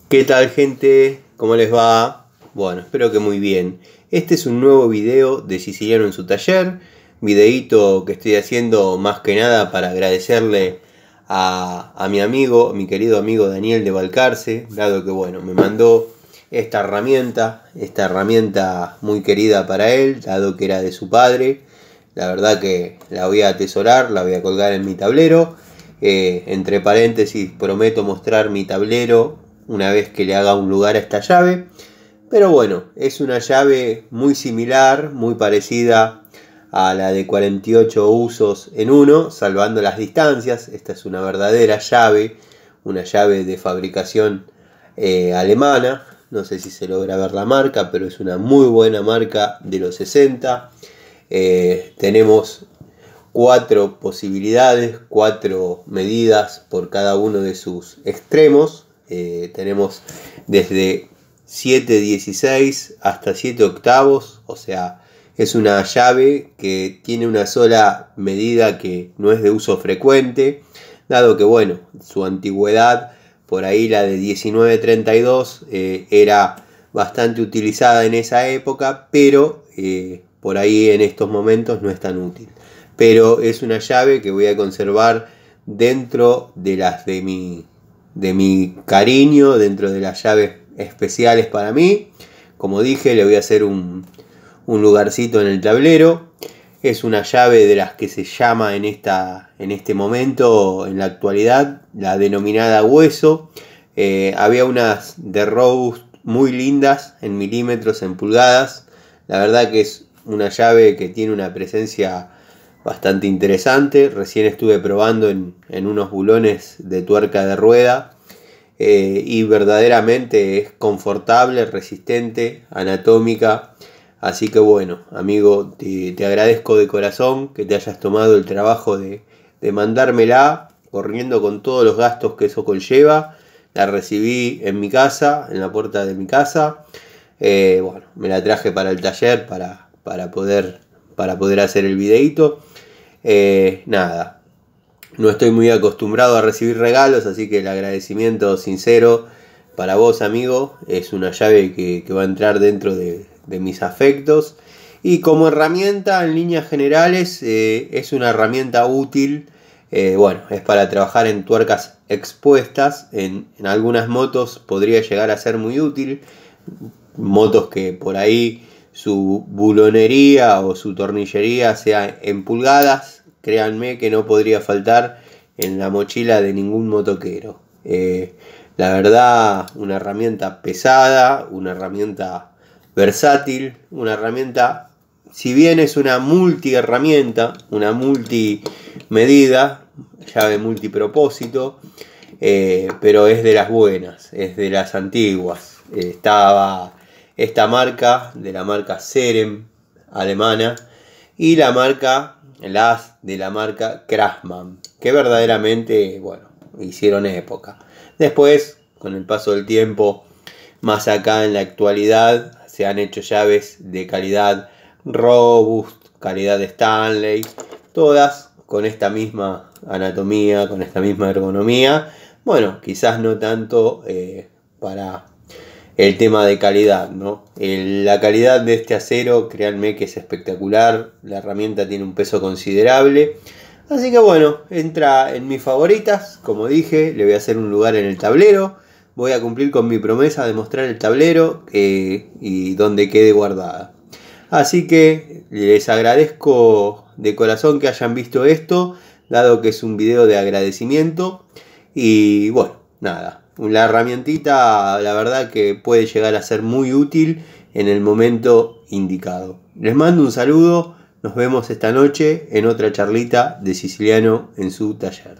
¿Qué tal, gente? ¿Cómo les va? Bueno, espero que muy bien. Este es un nuevo video de Siciliano en su taller. Videíto que estoy haciendo más que nada para agradecerle a mi querido amigo Daniel de Balcarce, dado que bueno, me mandó esta herramienta muy querida para él, dado que era de su padre. La verdad que la voy a atesorar, la voy a colgar en mi tablero. Entre paréntesis, prometo mostrar mi tablero una vez que le haga un lugar a esta llave. Pero bueno, es una llave muy similar, muy parecida a la de 48 usos en uno, salvando las distancias. Esta es una verdadera llave, una llave de fabricación alemana. No sé si se logra ver la marca, pero es una muy buena marca de los 60. Tenemos 4 posibilidades, 4 medidas por cada uno de sus extremos. Tenemos desde 7/16 hasta 7 octavos, o sea, es una llave que tiene una sola medida que no es de uso frecuente, dado que bueno, su antigüedad, por ahí la de 1932 era bastante utilizada en esa época, pero por ahí en estos momentos no es tan útil. Pero es una llave que voy a conservar dentro de las de mi cariño, dentro de las llaves especiales para mí. Como dije, le voy a hacer un lugarcito en el tablero. Es una llave de las que se llama en este momento, en la actualidad, la denominada hueso. Había unas de Robust muy lindas en milímetros, en pulgadas. La verdad que es una llave que tiene una presencia bastante interesante. Recién estuve probando en unos bulones de tuerca de rueda y verdaderamente es confortable, resistente, anatómica. Así que bueno, amigo, te agradezco de corazón que te hayas tomado el trabajo de mandármela, corriendo con todos los gastos que eso conlleva. La recibí en mi casa, en la puerta de mi casa. Bueno, me la traje para el taller para poder hacer el videito. Nada, no estoy muy acostumbrado a recibir regalos, así que el agradecimiento sincero para vos, amigo. Es una llave que va a entrar dentro de mis afectos, y como herramienta en líneas generales es una herramienta útil. Bueno, es para trabajar en tuercas expuestas. En algunas motos podría llegar a ser muy útil, motos que por ahí su bulonería o su tornillería sea en pulgadas. Créanme que no podría faltar en la mochila de ningún motoquero. La verdad, una herramienta pesada, una herramienta versátil, una herramienta, si bien es una multi-herramienta, una multi-medida, llave multipropósito, pero es de las buenas, es de las antiguas. Estaba esta marca, de la marca Serem, alemana, y las de la marca Craftsman, que verdaderamente, bueno, hicieron época. Después, con el paso del tiempo, más acá en la actualidad, se han hecho llaves de calidad Robust, calidad Stanley, todas con esta misma anatomía, con esta misma ergonomía. Bueno, quizás no tanto para el tema de calidad, ¿no? La calidad de este acero, créanme que es espectacular. La herramienta tiene un peso considerable. Así que bueno, entra en mis favoritas. Como dije, le voy a hacer un lugar en el tablero. Voy a cumplir con mi promesa de mostrar el tablero y donde quede guardada. Así que les agradezco de corazón que hayan visto esto, dado que es un video de agradecimiento. Y bueno, nada, la herramientita, la verdad que puede llegar a ser muy útil en el momento indicado. Les mando un saludo, nos vemos esta noche en otra charlita de Siciliano en su taller.